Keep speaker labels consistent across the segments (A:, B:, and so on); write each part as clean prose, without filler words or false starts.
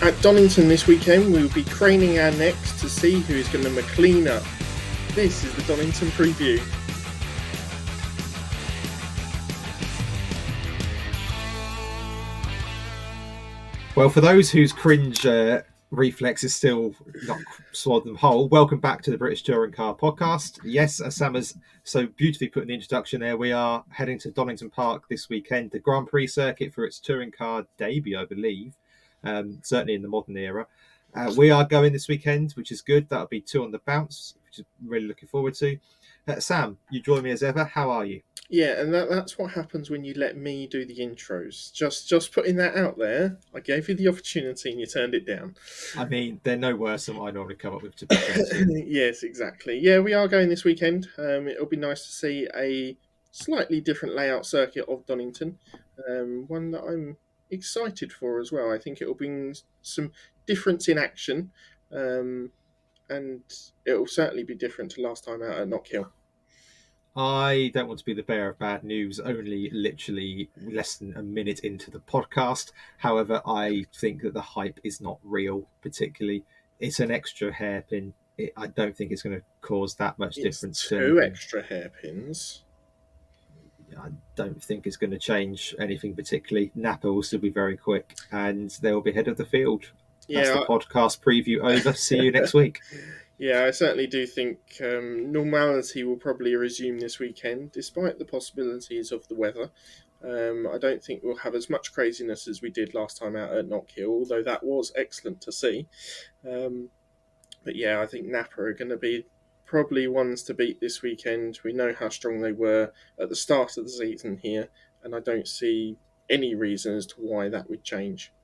A: At Donington this weekend, we will be craning our necks to see who is going to McLean up. This is the Donington preview.
B: Well, for those whose cringe reflex is still not swallowed them whole, welcome back to the British Touring Car Podcast. Yes, as Sam has so beautifully put in the introduction there, we are heading to Donington Park this weekend, the Grand Prix circuit for its touring car debut, I believe, certainly in the modern era. We are going this weekend, which is good. That'll be 2 on the bounce, which is really looking forward to. Sam, you join me as ever. How are you?
A: Yeah, and that's what happens when you let me do the intros. Just putting that out there. I gave you the opportunity and you turned it down.
B: I mean, they're no worse than what I normally come up with, to be fair to you.
A: Yes, exactly. Yeah, we are going this weekend. It'll be nice to see a slightly different layout circuit of Donington. One that I'm excited for as well. I think it will bring some difference in action. And it will certainly be different to last time out at Knockhill.
B: I don't want to be the bearer of bad news, only literally less than a minute into the podcast. However, I think that the hype is not real, particularly. It's an extra hairpin. I don't think it's going to cause that much difference.
A: Two extra hairpins.
B: I don't think it's going to change anything particularly. Napa will still be very quick and they'll be ahead of the field. That's the podcast preview over. See you next week.
A: Yeah, I certainly do think normality will probably resume this weekend, despite the possibilities of the weather. I don't think we'll have as much craziness as we did last time out at Knockhill, although that was excellent to see. But yeah, I think Napa are going to be probably ones to beat this weekend. We know how strong they were at the start of the season here, and I don't see any reason as to why that would change.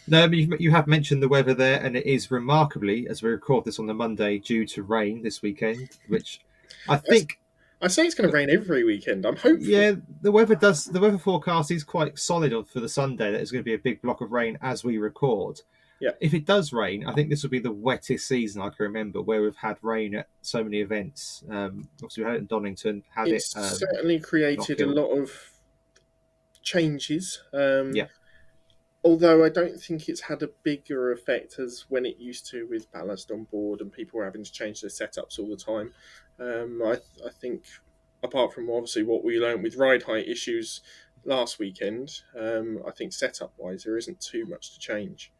B: No, but you have mentioned the weather there, and it is remarkably, as we record this on the Monday, due to rain this weekend, which I think...
A: I say it's going to rain every weekend. I'm hopeful.
B: Yeah, the weather forecast is quite solid for the Sunday. That is going to be a big block of rain as we record.
A: Yeah.
B: If it does rain, I think this will be the wettest season I can remember, where we've had rain at so many events. Obviously, we had it in Donington.
A: It's certainly created a lot of changes.
B: Yeah.
A: Although I don't think it's had a bigger effect as when it used to with ballast on board and people were having to change their setups all the time. I think, apart from obviously what we learned with ride height issues last weekend, I think setup-wise there isn't too much to change.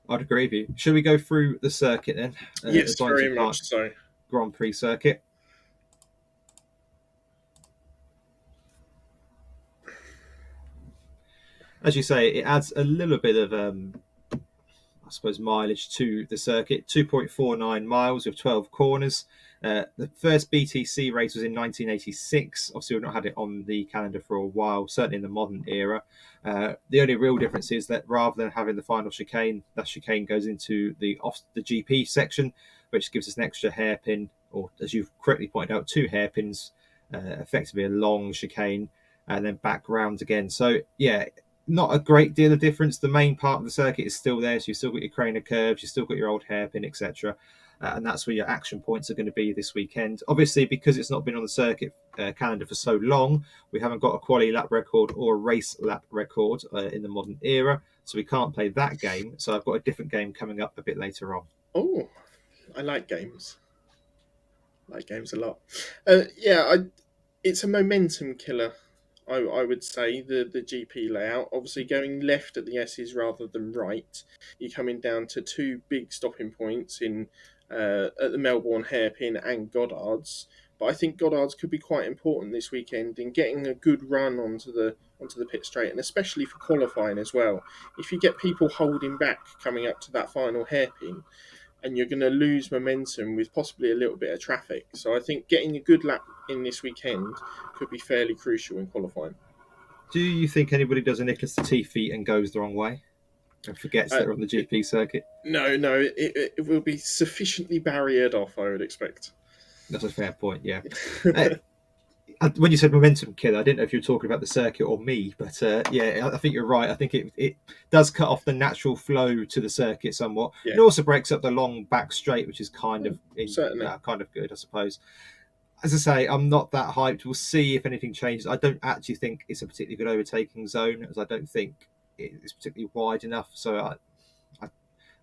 B: I'd agree with you. Should we go through the circuit then?
A: Yes, very much so.
B: Grand Prix circuit. As you say, it adds a little bit of, I suppose, mileage to the circuit. 2.49 miles with 12 corners. The first Btcc race was in 1986. Obviously, we've not had it on the calendar for a while, certainly in the modern era. The only real difference is that rather than having the final chicane, that chicane goes into the GP section, which gives us an extra hairpin, or as you've correctly pointed out, 2 hairpins, effectively a long chicane, and then back round again. So, yeah, not a great deal of difference. The main part of the circuit is still there, so you've still got your Craner curves, you've still got your old hairpin, etc. And that's where your action points are going to be this weekend. Obviously, because it's not been on the circuit calendar for so long, we haven't got a quali lap record or a race lap record in the modern era, so we can't play that game. So I've got a different game coming up a bit later on.
A: Oh, I like games. I like games a lot. It's a momentum killer. I would say the GP layout, obviously going left at the S's rather than right, you're coming down to 2 big stopping points in at the Melbourne hairpin and Goddard's. But I think Goddard's could be quite important this weekend in getting a good run onto the pit straight, and especially for qualifying as well. If you get people holding back coming up to that final hairpin, and you're going to lose momentum with possibly a little bit of traffic. So I think getting a good lap in this weekend could be fairly crucial in qualifying.
B: Do you think anybody does a Nicholas Latifi and goes the wrong way and forgets they're on the GP circuit?
A: No, it will be sufficiently barriered off, I would expect.
B: That's a fair point, yeah. When you said momentum killer, I didn't know if you were talking about the circuit or me, but yeah, I think you're right. I think it does cut off the natural flow to the circuit somewhat. Yeah. It also breaks up the long back straight, which is kind of good, I suppose. As I say, I'm not that hyped. We'll see if anything changes. I don't actually think it's a particularly good overtaking zone, as I don't think it's particularly wide enough. So I,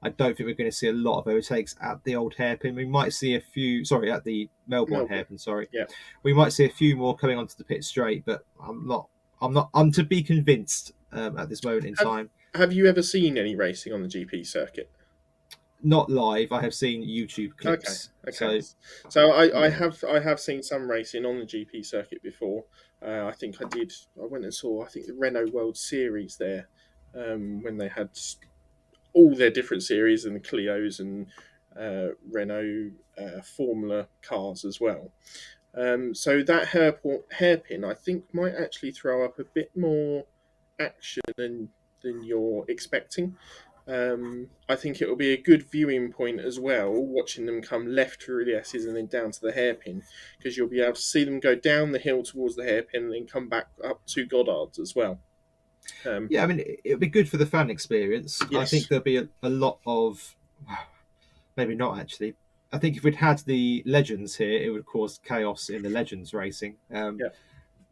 B: I don't think we're going to see a lot of overtakes at the old hairpin. We might see a few. Sorry, at the Melbourne
A: Melbourne.
B: hairpin. Sorry,
A: Yeah.
B: we might see a few more coming onto the pit straight, but I'm not. I'm not. I'm to be convinced at this moment in
A: Have
B: time.
A: Have you ever seen any racing on the GP circuit?
B: Not live. I have seen YouTube
A: Okay,
B: clips.
A: okay.
B: So
A: So
B: yeah,
A: I have seen some racing on the GP circuit before. I think I did. I went and saw I think the Renault World Series there when they had all their different series and the Clios and Renault Formula cars as well. So that hairpin, I think, might actually throw up a bit more action than you're expecting. I think it will be a good viewing point as well, watching them come left through the S's and then down to the hairpin, because you'll be able to see them go down the hill towards the hairpin and then come back up to Goddard's as well. Um,
B: yeah. I mean, it'll be good for the fan experience. I think
A: yes,
B: there'll be a lot of maybe not actually. I think if we'd had the legends here, it would cause chaos in the legends racing.
A: yeah,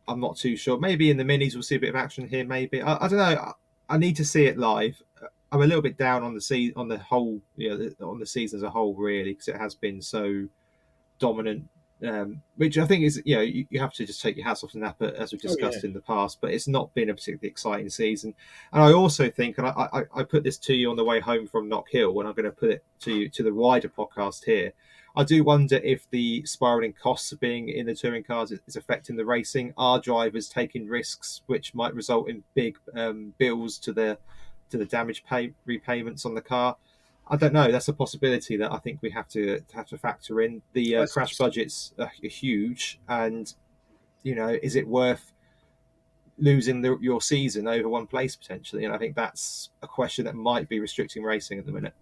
B: I'm not too sure. Maybe in the minis we'll see a bit of action here. Maybe I don't know. I need to see it live. I'm a little bit down on on the whole, on the season as a whole, really, because it has been so dominant. Which I think is, you have to just take your hats off to Napa, as we've
A: oh yeah,
B: discussed in the past. But it's not been a particularly exciting season. And I also think, and I put this to you on the way home from Knock Hill, and I'm going to put it to you to the wider podcast here. I do wonder if the spiraling costs of being in the touring cars is affecting the racing. Are drivers taking risks which might result in big bills to the damage repayments on the car? I don't know. That's a possibility that I think we have to factor in. The
A: that's
B: crash
A: interesting.
B: budgets are huge, and is it worth losing your season over one place potentially? And I think that's a question that might be restricting racing at the minute.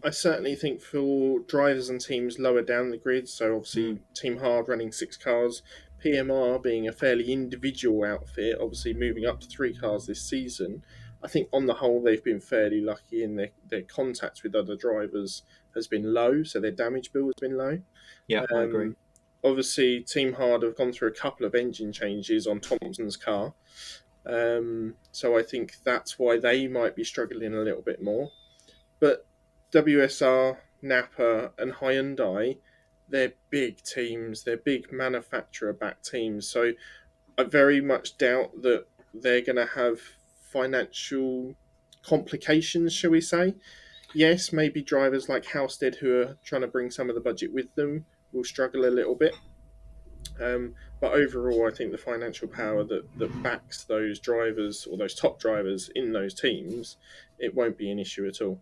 A: I certainly think for drivers and teams lower down the grid, so
B: Mm,
A: obviously Team Hard running 6 cars, PMR being a fairly individual outfit, obviously moving up to 3 cars this season, I think on the whole they've been fairly lucky in their contact with other drivers has been low, so their damage bill has been low.
B: yeah, I agree.
A: Um, Obviously, Team Hard have gone through a couple of engine changes on Thompson's car, so I think that's why they might be struggling a little bit more. But WSR, Napa, and Hyundai, they're big teams. They're big manufacturer-backed teams. So I very much doubt that they're going to have financial complications, shall we say. Yes, maybe drivers like Halstead, who are trying to bring some of the budget with them, will struggle a little bit. But overall, I think the financial power that backs those drivers or those top drivers in those teams, it won't be an issue at all.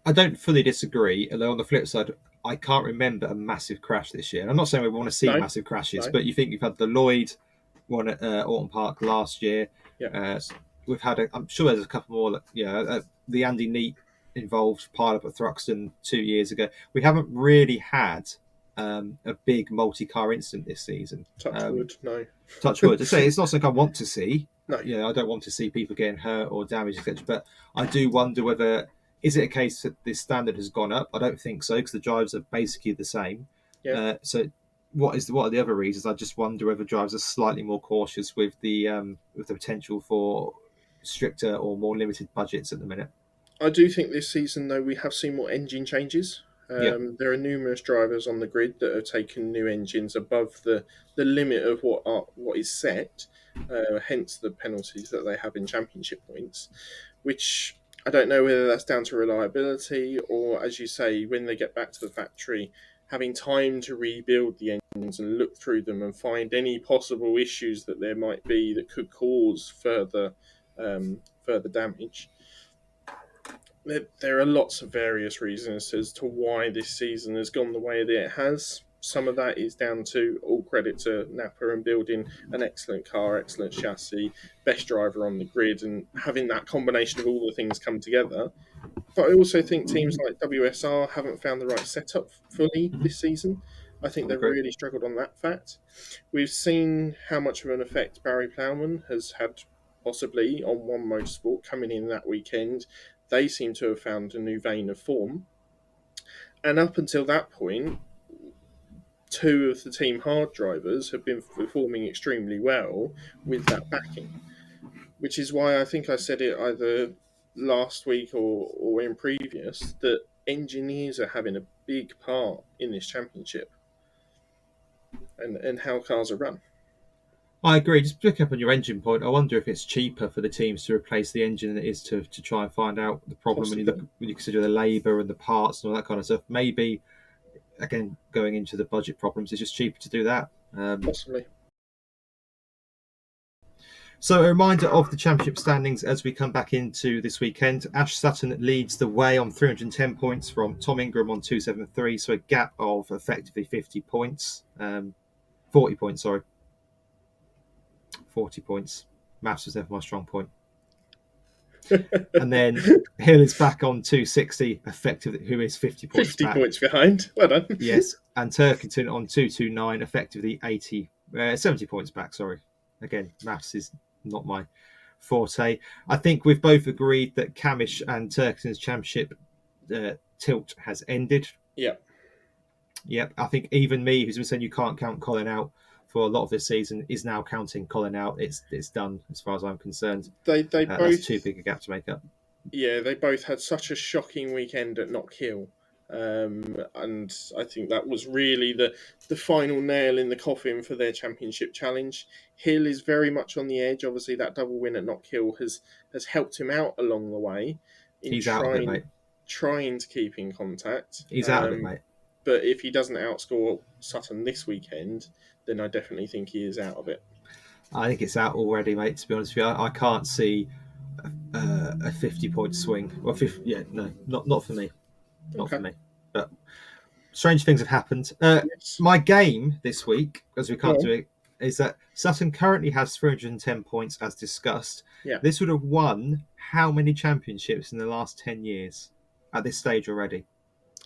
B: I don't fully disagree. Although on the flip side, I can't remember a massive crash this year. And I'm not saying we want to see
A: No,
B: massive crashes,
A: no,
B: but you think you've had the Lloyd one at Autumn Park last year.
A: yeah,
B: Uh, we've had, I'm sure there's a couple more. The Andy Neat involved pile up at Thruxton 2 years ago. We haven't really had a big multi-car incident this season.
A: touch wood, no.
B: Touch wood. To say it's not something I want to see.
A: No,
B: I don't want to see people getting hurt or damaged, etc. But I do wonder whether is it a case that the standard has gone up? I don't think so because the drivers are basically the same.
A: yeah.
B: So what are the other reasons? I just wonder whether drivers are slightly more cautious with the potential for stricter or more limited budgets at the minute.
A: I do think this season, though, we have seen more engine changes.
B: Yeah,
A: There are numerous drivers on the grid that have taken new engines above the limit of what is set, hence the penalties that they have in championship points, which I don't know whether that's down to reliability or, as you say, when they get back to the factory, having time to rebuild the engines and look through them and find any possible issues that there might be that could cause further damage. There are lots of various reasons as to why this season has gone the way that it has. Some of that is down to all credit to Napa and building an excellent car, excellent chassis, best driver on the grid, and having that combination of all the things come together. But I also think teams like WSR haven't found the right setup fully
B: mm-hmm.
A: this season. I think
B: I
A: they've
B: agree.
A: really struggled on that fact. We've seen how much of an effect Barry Plowman has had possibly on One Motorsport coming in that weekend. They seem to have found a new vein of form. And up until that point, two of the team hard drivers have been performing extremely well with that backing, which is why I think I said it either last week or in previous that engineers are having a big part in this championship and how cars are run.
B: I agree. Just pick up on your engine point. I wonder if it's cheaper for the teams to replace the engine than it is to try and find out the problem
A: Possibly.
B: when you consider the labour and the parts and all that kind of stuff. Maybe again going into the budget problems, it's just cheaper to do that.
A: Possibly.
B: So a reminder of the championship standings as we come back into this weekend. Ash Sutton leads the way on 310 points from Tom Ingram on 273, so a gap of effectively 50 points. 40 points, sorry. 40 points. Maths was never my strong point. And then Hill is back on 260, effectively, who is 50 points
A: 50
B: back.
A: points behind. Well done.
B: Yes, and Turkington on 229, effectively 70 points back, sorry. Again, maths is not my forte. I think we've both agreed that Camish and Turkington's championship tilt has ended.
A: Yeah.
B: Yep, I think even me, who's been saying you can't count Colin out for a lot of this season, is now counting Colin out. It's done as far as I'm concerned.
A: They
B: That's
A: both
B: too big a gap to make up.
A: Yeah, they both had such a shocking weekend at Knock Hill. And I think that was really the final nail in the coffin for their championship challenge. Hill is very much on the edge. Obviously, that double win at Knock Hill has helped him out along the way in
B: He's out of it, mate.
A: trying to keep in contact.
B: He's out of it, mate.
A: But if he doesn't outscore Sutton this weekend, then I definitely think he is out of it.
B: I think it's out already, mate. To be honest with you, I can't see a 50-point swing. Well, 50, yeah, no, not for me. Not for me. But strange things have happened.
A: Yes.
B: My game this week, as we can't
A: Go
B: do it, is that Sutton currently has 310 points, as discussed.
A: Yeah.
B: This would have won how many championships in the last 10 years at this stage already?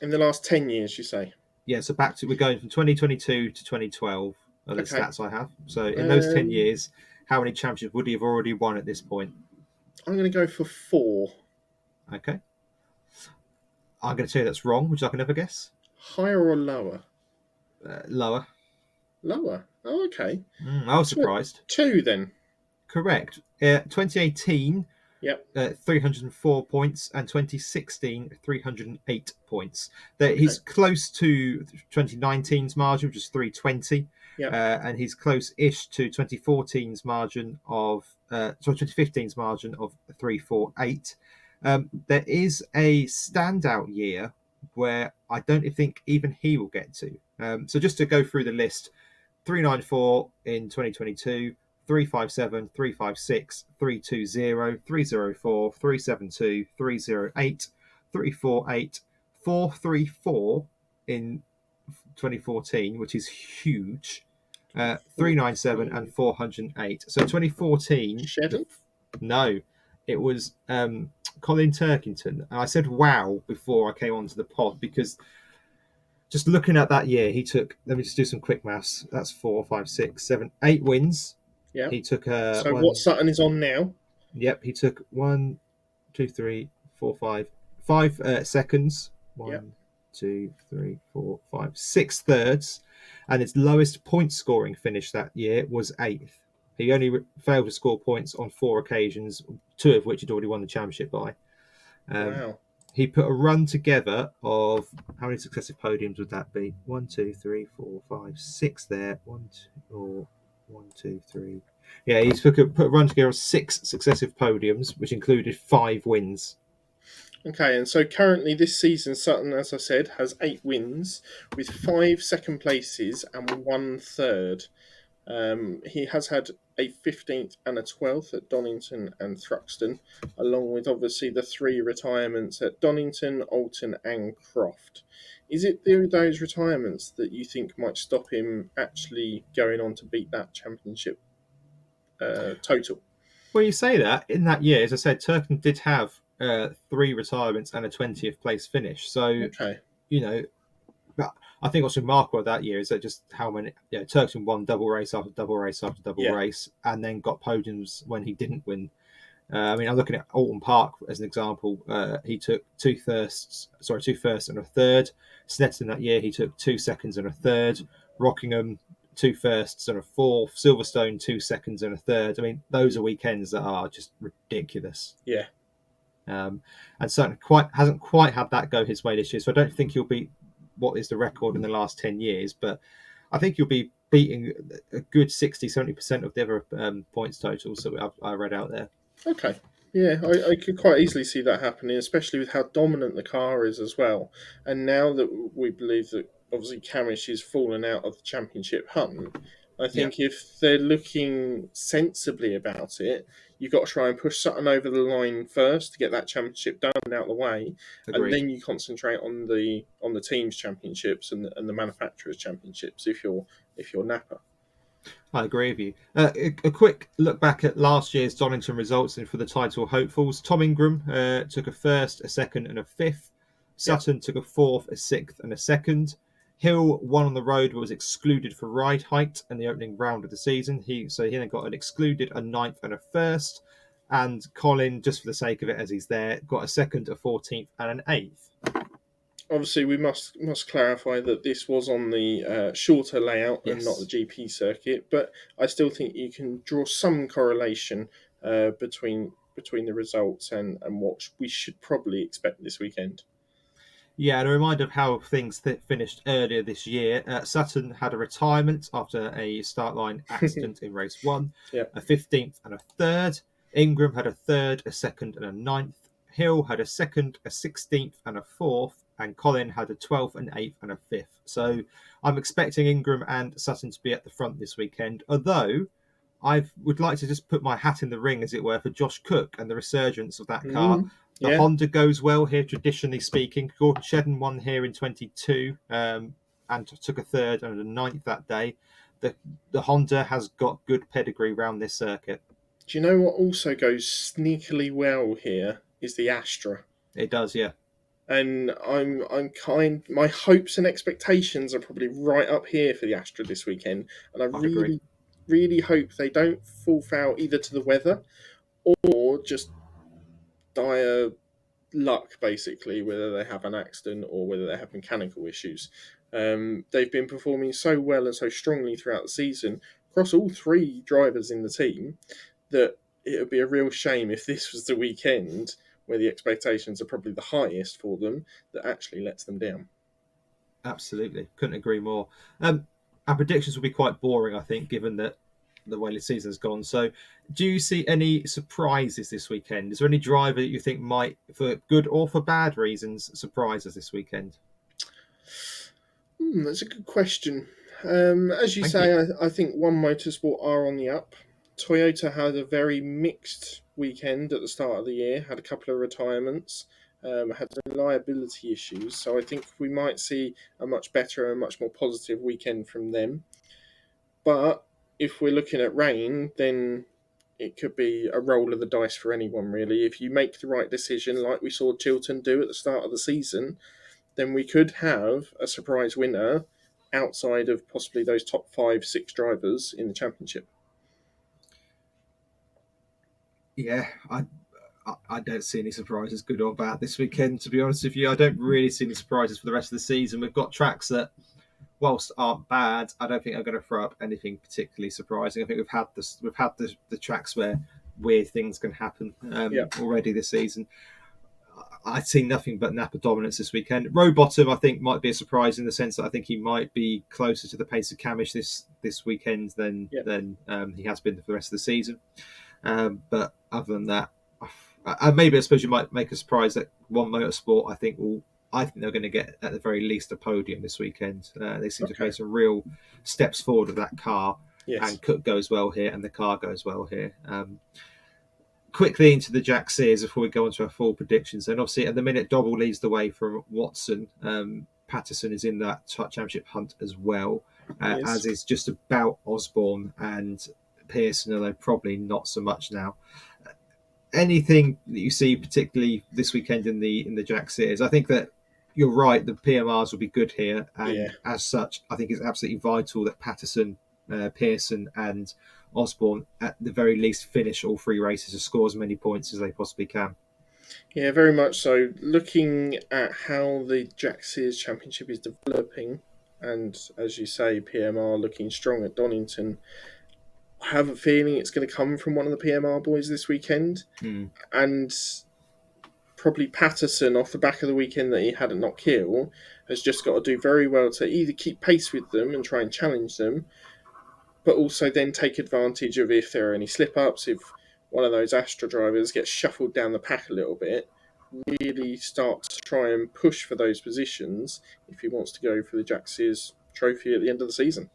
A: In the last 10 years, you say?
B: Yeah, so we're going from 2022 to 2012 are the
A: Okay.
B: stats I have. So in those 10 years, how many championships would he have already won at this point?
A: I'm going to go for 4.
B: Okay. I'm going to tell you that's wrong. Would you like another guess?
A: Higher or lower?
B: Lower.
A: Lower. Oh, okay.
B: I was surprised.
A: 2 then.
B: Correct. 2018,
A: Yep.
B: 304 points, and 2016, 308 points.
A: Okay.
B: He's close to 2019's margin, which is 320.
A: Yep.
B: And he's close-ish to 2014's margin of 2015's margin of 348. There is a standout year where I don't think even he will get to. So just to go through the list, 394 in 2022, 357, 356, 320, 304, 372, 308, 348, 434 in 2014, which is huge. 397 and 408. So 2014.
A: Shedden?
B: No, it was Colin Turkington. And I said wow before I came onto the pod because just looking at that year, he took, let me just do some quick maths. That's 4, 5, 6, 7, 8 wins.
A: Yeah.
B: He took
A: so what Sutton is on now?
B: Yep, he took 1, 2, 3, 4, 5 seconds. 1,
A: Yep.
B: 2, 3, 4, 5, 6 thirds. And his lowest point scoring finish that year was 8th. He only failed to score points on 4 occasions, 2 of which he'd already won the championship by.
A: Wow.
B: He put a run together of how many successive podiums would that be? 1, 2, 3, 4, 5, 6 there. 1, 2, 3. Yeah, he's put a run together of 6 successive podiums, which included 5 wins.
A: Okay, and so currently this season, Sutton, as I said, has 8 wins with 5 second places and 1 third. He has had a 15th and a 12th at Donington and Thruxton, along with obviously the 3 retirements at Donington, Alton, and Croft. Is it those retirements that you think might stop him actually going on to beat that championship total?
B: Well, you say that in that year, as I said, Turkington did have 3 retirements and a 20th place finish. So,
A: Okay.
B: you know, I think what's remarkable that year is that just how many Turkington won double race after double race after double race, and then got podiums when he didn't win. I mean, I'm looking at Alton Park as an example. He took 2 firsts and a third. Snetterton that year, he took 2 seconds and a third. Rockingham, 2 firsts and a fourth. Silverstone, 2 seconds and a third. I mean, those are weekends that are just ridiculous.
A: Yeah.
B: And certainly hasn't quite had that go his way this year. So I don't think he'll beat what is the record in the last 10 years, but I think he'll be beating a good 60-70% of the other points totals that I read out there.
A: Okay. Yeah, I could quite easily see that happening, especially with how dominant the car is as well. And now that we believe that obviously Camish is fallen out of the championship hunt, I
B: Yeah,
A: think if they're looking sensibly about it, you've got to try and push Sutton over the line first to get that championship done and out of the way, and
B: agreed.
A: then you concentrate on the teams championships and the manufacturers championships if you're Napa.
B: I agree with you. A quick look back at last year's Donington results and for the title hopefuls. Tom Ingram took a first, a second, and a fifth.
A: Yeah.
B: Sutton took a fourth, a sixth, and a second. Hill won on the road but was excluded for ride height in the opening round of the season. He then got an excluded, a ninth, and a first. And Colin, just for the sake of it, as he's there, got a second, a 14th, and an eighth.
A: Obviously, we must clarify that this was on the shorter layout and not the
B: Yes.
A: GP circuit, but I still think you can draw some correlation between the results and what we should probably expect this weekend.
B: Yeah, and a reminder of how things finished earlier this year. Sutton had a retirement after a start line accident in race one,
A: Yeah,
B: a 15th and a third. Ingram had a third, a second, and a ninth. Hill had a second, a 16th, and a fourth. And Colin had a 12th, an eighth, and a fifth. So I'm expecting Ingram and Sutton to be at the front this weekend, although I would like to just put my hat in the ring, as it were, for Josh Cook and the resurgence of that car. The
A: yeah.
B: Honda goes well here, traditionally speaking. Gordon Shedden won here in 22 and took a third and a ninth that day. The Honda has got good pedigree around this circuit.
A: Do you know what also goes sneakily well here is the Astra.
B: It does, yeah.
A: And my hopes and expectations are probably right up here for the Astra this weekend, and I
B: I'd agree.
A: really hope they don't fall foul either to the weather or just dire luck, basically, whether they have an accident or whether they have mechanical issues. They've been performing so well and so strongly throughout the season across all three drivers in the team that it would be a real shame if this was the weekend where the expectations are probably the highest for them that actually lets them down.
B: Absolutely. Couldn't agree more. Our predictions will be quite boring, I think, given that the way the season's gone. So, do you see any surprises this weekend? Is there any driver that you think might, for good or for bad reasons, surprise us this weekend?
A: That's a good question. As you
B: Thank you.
A: say, I think One Motorsport are on the up. Toyota had a very mixed weekend at the start of the year, had a couple of retirements, had reliability issues. So I think we might see a much better and much more positive weekend from them. But if we're looking at rain, then it could be a roll of the dice for anyone, really. If you make the right decision, like we saw Chilton do at the start of the season, then we could have a surprise winner outside of possibly those top 5, 6 drivers in the championship.
B: Yeah, I don't see any surprises, good or bad, this weekend. To be honest with you, I don't really see any surprises for the rest of the season. We've got tracks that, whilst aren't bad, I don't think are going to throw up anything particularly surprising. I think we've had the tracks where weird things can happen
A: Yeah,
B: already this season. I see nothing but Napa dominance this weekend. Rowbottom, I think, might be a surprise in the sense that I think he might be closer to the pace of Camish this weekend
A: yeah.
B: than he has been for the rest of the season. But other than that, maybe I suppose you might make a surprise that One Motorsport. I think they're going to get at the very least a podium this weekend. They seem to have
A: Okay.
B: made some real steps forward with that car,
A: Yes.
B: and Cook goes well here, and the car goes well here. Quickly into the Jack Sears before we go on to our full predictions. And obviously, at the minute, Dobble leads the way from Watson. Patterson is in that championship hunt as well,
A: He is.
B: as is just about Osborne and Pearson, although probably not so much now. Anything that you see, particularly this weekend in the Jack Sears, I think that you're right. The PMRs will be good here,
A: Yeah.
B: and as such, I think it's absolutely vital that Patterson, Pearson, and Osborne, at the very least, finish all three races and score as many points as they possibly can.
A: Yeah, very much so. Looking at how the Jack Sears Championship is developing, and as you say, PMR looking strong at Donington, I have a feeling it's going to come from one of the PMR boys this weekend.
B: Mm.
A: And probably Patterson off the back of the weekend that he had at Knock Hill has just got to do very well to either keep pace with them and try and challenge them, but also then take advantage of if there are any slip ups, if one of those Astra drivers gets shuffled down the pack a little bit, really start to try and push for those positions if he wants to go for the Jack Sears trophy at the end of the season.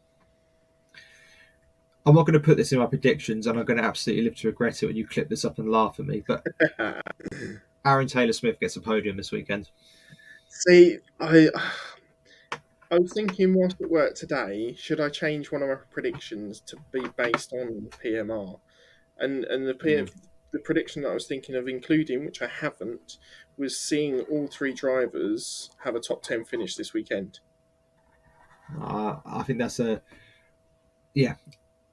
B: I'm not going to put this in my predictions, and I'm going to absolutely live to regret it when you clip this up and laugh at me. But Aaron Taylor Smith gets a podium this weekend.
A: See, I was thinking whilst at work today, should I change one of my predictions to be based on PMR? And
B: Mm.
A: the prediction that I was thinking of including, which I haven't, was seeing all three drivers have a top 10 finish this weekend.
B: I think that's a yeah.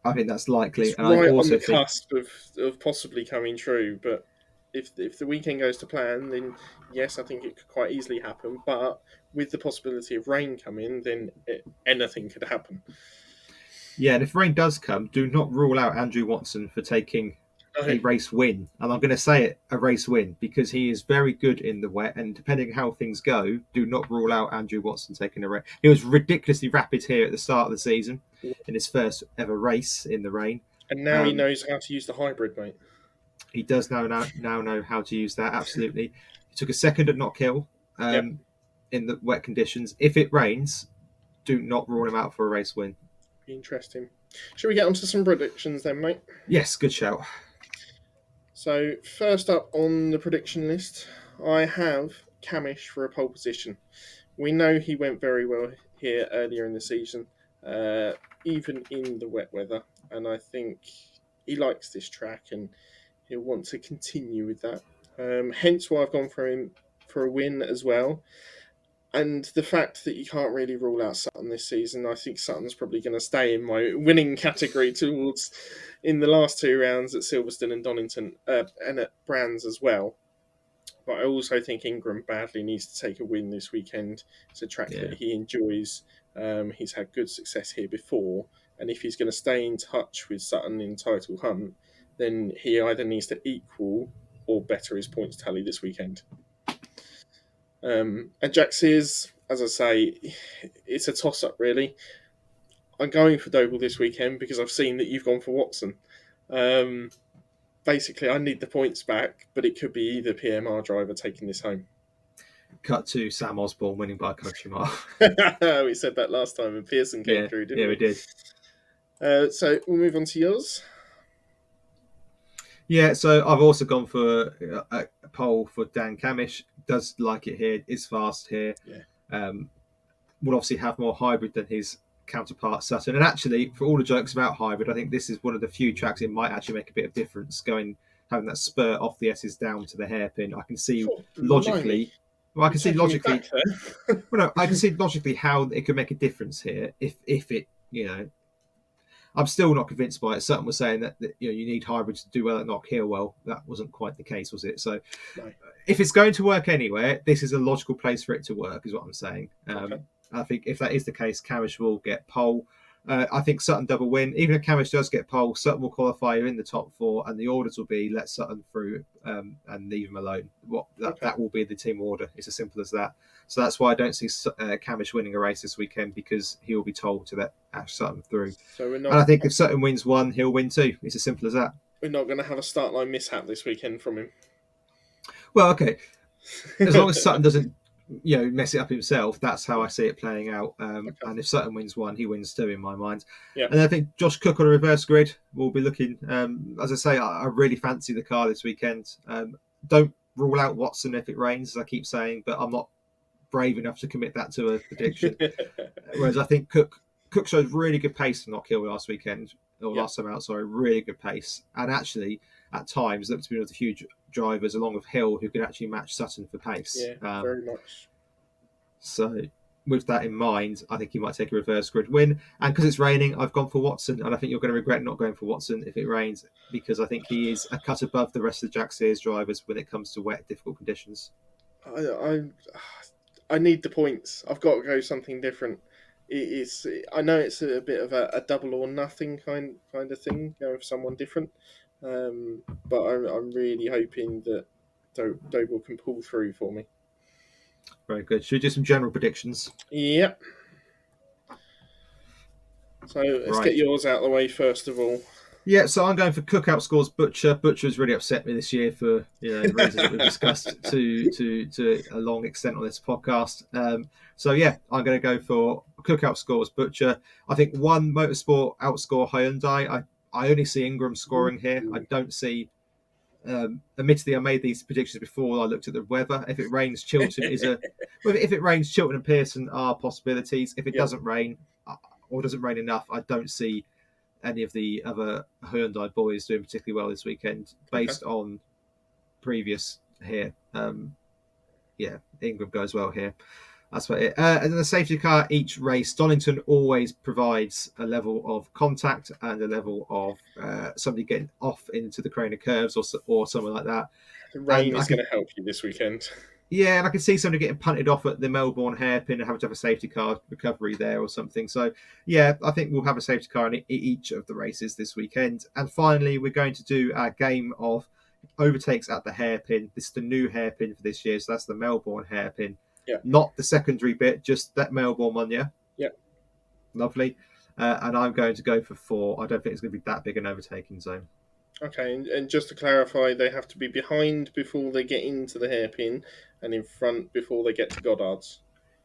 B: I think that's likely,
A: It's
B: and I
A: right on
B: also
A: the
B: think
A: cusp of possibly coming true, but if the weekend goes to plan, then yes, I think it could quite easily happen. But with the possibility of rain coming, then anything could happen.
B: yeah. And if rain does come, do not rule out Andrew Watson for taking
A: No,
B: a race win. And I'm going to say it a race win because he is very good in the wet. And depending on how things go, do not rule out Andrew Watson taking a race. He was ridiculously rapid here at the start of the season in his first ever race in the rain.
A: and now he
B: Um,
A: knows how to use the hybrid, mate.
B: he does now know how to use that. Absolutely, he took a second at Knock Hill
A: Yep,
B: in the wet conditions. If it rains, do not rule him out for a race win.
A: interesting. Shall we get on to some predictions then, mate?
B: Yes, good shout.
A: So first up on the prediction list, I have Camish for a pole position. We know he went very well here earlier in the season, uh, even in the wet weather, and I think he likes this track and he'll want to continue with that. Hence why I've gone for him for a win as well. And the fact that you can't really rule out Sutton this season, I think Sutton's probably going to stay in my winning category towards in the last two rounds at Silverstone and Donington and at Brands as well. But I also think Ingram badly needs to take a win this weekend. It's a track
B: Yeah.
A: that he enjoys. He's had good success here before, and if he's going to stay in touch with Sutton in title hunt, then he either needs to equal or better his points tally this weekend. And Jack Sears, as I say, it's a toss up really. I'm going for Doble this weekend because I've seen that you've gone for Watson. Um, Basically, I need the points back, but it could be either PMR driver taking this home.
B: Cut to Sam Osborne winning by a country mile.
A: We said that last time, and Pearson came
B: Yeah,
A: through, didn't
B: yeah, we
A: we?
B: did.
A: So we'll move on to yours.
B: Yeah, so I've also gone for a pole for Dan Camish. Does like it here. Is fast here.
A: Yeah.
B: Will obviously have more hybrid than his counterpart Sutton. And actually, for all the jokes about hybrid, I think this is one of the few tracks it might actually make a bit of difference. Having that spur off the S's down to the hairpin. I can see
A: Oh, blimey.
B: logically. Well, I
A: You're
B: can see
A: taking me
B: logically.
A: back there.
B: Well, no, I can see logically how it could make a difference here if it I'm still not convinced by it. Sutton was saying that you need hybrids to do well at Knock Hill. Well, that wasn't quite the case, was it? So,
A: No.
B: if it's going to work anywhere, this is a logical place for it to work, is what I'm saying.
A: Okay.
B: I think if that is the case, Camish will get pole. I think Sutton double win. Even if Camish does get pole, Sutton will qualify in the top four, and the orders will be let Sutton through and leave him alone. That will be the team order. It's as simple as that. So that's why I don't see Camish winning a race this weekend because he will be told to let Ash Sutton through.
A: So
B: And I think if Sutton wins one, he'll win two. It's as simple as that.
A: we're not going to have a start line mishap this weekend from him.
B: Well, okay. As long as Sutton doesn't mess it up himself, that's how I see it playing out.
A: Okay.
B: And if Sutton wins one, he wins two in my mind.
A: Yeah.
B: And I think Josh Cook on a reverse grid will be looking. As I say, I really fancy the car this weekend. Don't rule out Watson if it rains, as I keep saying, but I'm not brave enough to commit that to a prediction. Whereas I think Cook showed really good pace to Knock Hill last weekend, or last time out, sorry, really good pace. And actually, at times, looked to be one of the few drivers along with Hill who could actually match Sutton for pace.
A: Yeah, very much.
B: So, with that in mind, I think he might take a reverse grid win. And because it's raining, I've gone for Watson. And I think you're going to regret not going for Watson if it rains, because I think he is a cut above the rest of the Jack Sears drivers when it comes to wet, difficult conditions.
A: I need the points. I've got to go something different. It's I know it's a bit of a double or nothing kind of thing, go with someone different. But I'm really hoping that Doble can pull through for me.
B: Very good. Should we do some general predictions?
A: Yep. So let's get
B: Right.
A: yours out of the way first of all.
B: Yeah, so I'm going for Cookout scores Butcher. Butcher has really upset me this year for the reasons that we've discussed to a long extent on this podcast. So yeah, I'm going to go for Cookout scores Butcher. I think one Motorsport outscore Hyundai. I only see Ingram scoring here. I don't see. Admittedly, I made these predictions before I looked at the weather. If it rains, Chilton is a. Well, if it rains, Chilton and Pearson are possibilities. If it
A: Yep.
B: doesn't rain, or doesn't rain enough, I don't see any of the other Hyundai boys doing particularly well this weekend
A: Okay.
B: based on previous here. Yeah, Ingram goes well here. That's about it. And then the safety car each race, Donington always provides a level of contact and a level of somebody getting off into the corner curves or something like that.
A: The
B: And
A: rain
B: I
A: is
B: can
A: going to help you this weekend.
B: Yeah, and I can see somebody getting punted off at the Melbourne hairpin and having to have a safety car recovery there or something. So, yeah, I think we'll have a safety car in each of the races this weekend. And finally, we're going to do our game of overtakes at the hairpin. This is the new hairpin for this year. So that's the Melbourne hairpin.
A: Yeah.
B: Not the secondary bit, just that Melbourne one, yeah?
A: Yeah.
B: Lovely. And I'm going to go for 4. I don't think it's going to be that big an overtaking zone.
A: Okay, and just to clarify, they have to be behind before they get into the hairpin and in front before they get to Goddard's.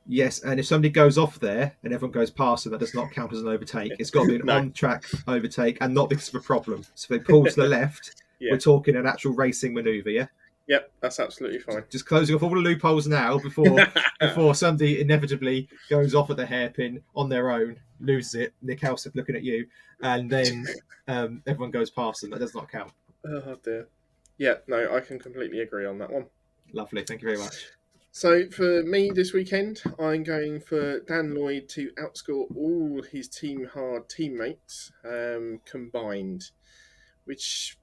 B: Yes, and if somebody goes off there and everyone goes past them, that does not count as an overtake. It's got to be an
A: No.
B: on-track overtake and not because of a problem. So if they pull to the left,
A: Yeah.
B: we're talking an actual racing manoeuvre, yeah?
A: Yep, that's absolutely fine.
B: Just closing off all the loopholes now before somebody inevitably goes off at the hairpin on their own, loses it, Nick Helseth looking at you, and then everyone goes past them. That does not count.
A: Oh dear. Yeah, no, I can completely agree on that one.
B: Lovely, thank you very much.
A: So for me this weekend, I'm going for Dan Lloyd to outscore all his Team Hard teammates combined, which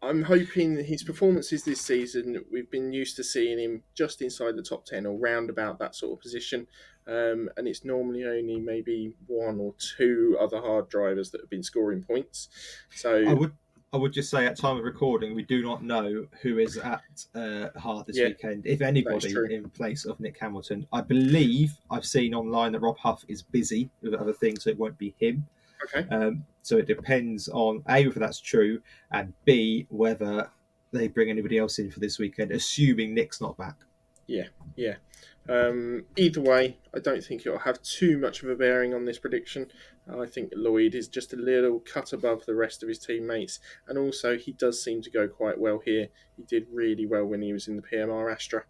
A: I'm hoping his performances this season, we've been used to seeing him just inside the top 10 or round about that sort of position. And it's normally only maybe one or two other hard drivers that have been scoring points. So
B: I would just say at time of recording, we do not know who is at Hart this weekend, if anybody, in place of Nick Hamilton. I believe I've seen online that Rob Huff is busy with other things, so it won't be him.
A: Okay.
B: So it depends on A, whether that's true, and B, whether they bring anybody else in for this weekend, assuming Nick's not back.
A: Yeah. Either way, I don't think it'll have too much of a bearing on this prediction. I think Lloyd is just a little cut above the rest of his teammates, and also he does seem to go quite well here. He did really well when he was in the PMR Astra.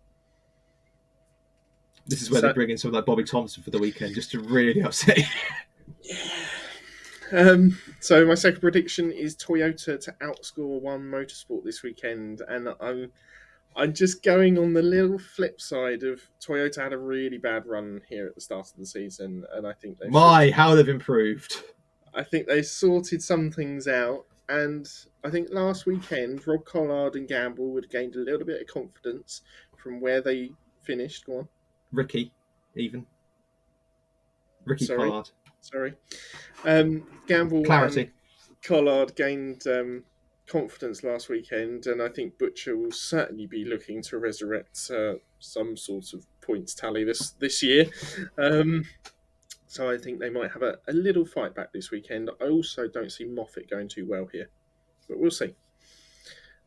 B: This is where they bring in someone like Bobby Thompson for the weekend, just to really upset you.
A: Yeah. So my second prediction is Toyota to outscore One Motorsport this weekend, and I'm just going on the little flip side of Toyota had a really bad run here at the start of the season, and I think
B: how they've improved.
A: I think they sorted some things out, and I think last weekend Rob Collard and Gamble would have gained a little bit of confidence from where they finished. Go on,
B: Ricky Collard.
A: Sorry, Gamble
B: Clarity.
A: and Collard gained confidence last weekend, and I think Butcher will certainly be looking to resurrect some sort of points tally this year. So I think they might have a little fight back this weekend. I also don't see Moffat going too well here, but we'll see.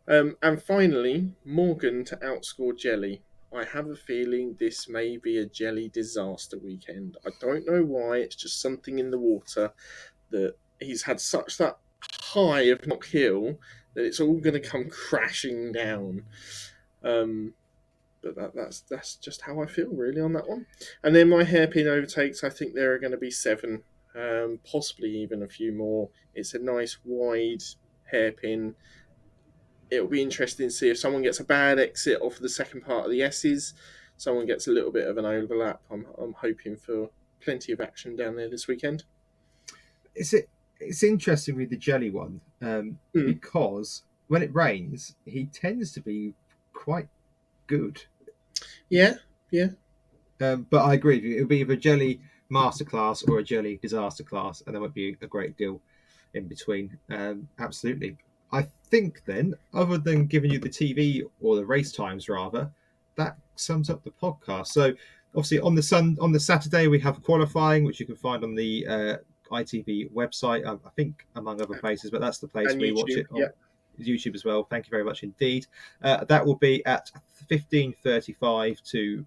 A: And finally, Morgan to outscore Jelly. I have a feeling this may be a Jelly disaster weekend. I don't know why. It's just something in the water that he's had such that high of Knock Hill that it's all going to come crashing down. But that's just how I feel really on that one. And then my hairpin overtakes, I think there are going to be 7, possibly even a few more. It's a nice wide hairpin. It'll be interesting to see if someone gets a bad exit off the second part of the S's. Someone gets a little bit of an overlap. I'm hoping for plenty of action down there this weekend.
B: It's interesting with the Jelly one because when it rains, he tends to be quite good.
A: Yeah.
B: But I agree with you. It'll be either a Jelly masterclass or a Jelly disaster class, and there won't be a great deal in between. Absolutely. I think then, other than giving you the TV or the race times rather, that sums up the podcast. So obviously on the Saturday we have qualifying, which you can find on the ITV website. I think among other places, but that's the place
A: And
B: we watch
A: YouTube.
B: it
A: Yeah,
B: on YouTube as well. Thank you very much indeed. That will be at 15:35 to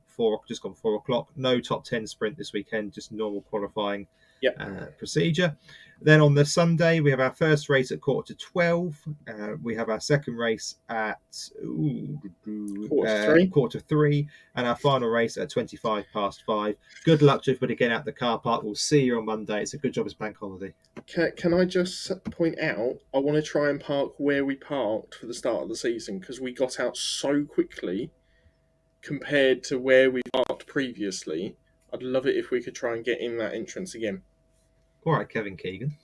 B: just gone 4 o'clock. No top 10 sprint this weekend, just normal qualifying
A: yeah.
B: procedure. Then on the Sunday, we have our first race at 11:45. We have our second race at
A: Quarter to 3.
B: 3:45, and our final race at 5:25. Good luck to everybody getting out the car park. We'll see you on Monday. It's a good job it's bank holiday.
A: Can I just point out? I want to try and park where we parked for the start of the season because we got out so quickly compared to where we parked previously. I'd love it if we could try and get in that entrance again.
B: All right, Kevin Keegan.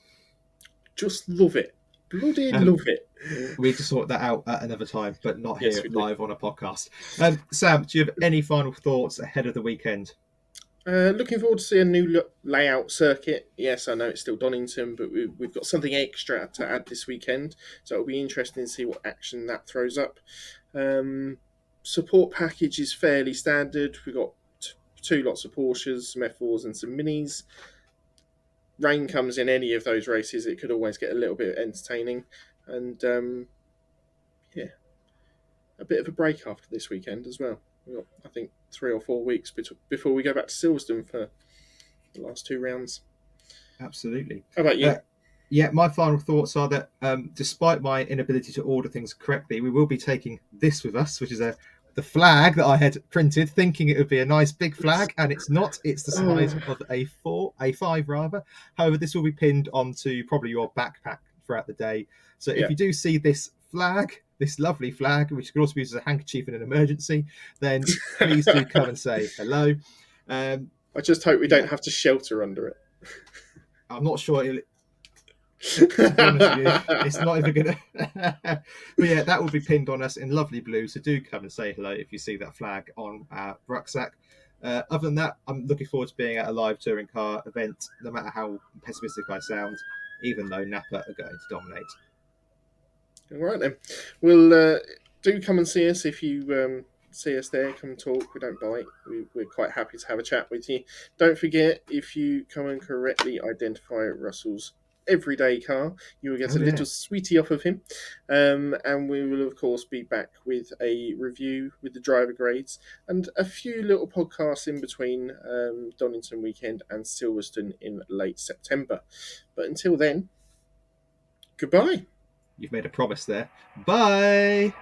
A: Just love it. Bloody
B: Um,
A: love it.
B: we need to sort that out at another time, but not
A: Yes,
B: here
A: we do.
B: live on a podcast. Sam, do you have any final thoughts ahead of the weekend?
A: Looking forward to see a new layout circuit. Yes, I know it's still Donington, but we've got something extra to add this weekend, so it'll be interesting to see what action that throws up. Support package is fairly standard. We've got two lots of Porsches, some F4s, and some Minis. Rain comes in any of those races, it could always get a little bit entertaining, and yeah, a bit of a break after this weekend as well. We've got, I think, 3 or 4 weeks before we go back to Silverstone for the last 2 rounds.
B: Absolutely.
A: How about you?
B: Yeah, my final thoughts are that despite my inability to order things correctly, we will be taking this with us, which is the flag that I had printed, thinking it would be a nice big flag, and it's not. It's the size
A: Oh,
B: of A5 rather. However, this will be pinned onto probably your backpack throughout the day. So if
A: yeah.
B: you do see this flag, this lovely flag, which could also be used as a handkerchief in an emergency, then please do come and say hello.
A: I just hope we
B: Yeah,
A: don't have to shelter under it.
B: I'm not sure to be honest with you, it's not even gonna. But yeah, that will be pinned on us in lovely blue. So do come and say hello if you see that flag on our rucksack. Other than that, I'm looking forward to being at a live touring car event, no matter how pessimistic I sound, even though Napa are going to dominate.
A: All right then. Well, do come and see us if you see us there. Come and talk. We don't bite. We're quite happy to have a chat with you. Don't forget, if you come and correctly identify Russell's everyday car, you will get
B: Oh
A: a
B: yeah,
A: little sweetie off of him. And we will, of course, be back with a review with the driver grades and a few little podcasts in between Donington weekend and Silverstone in late September. But until then, goodbye.
B: you've made a promise there. Bye.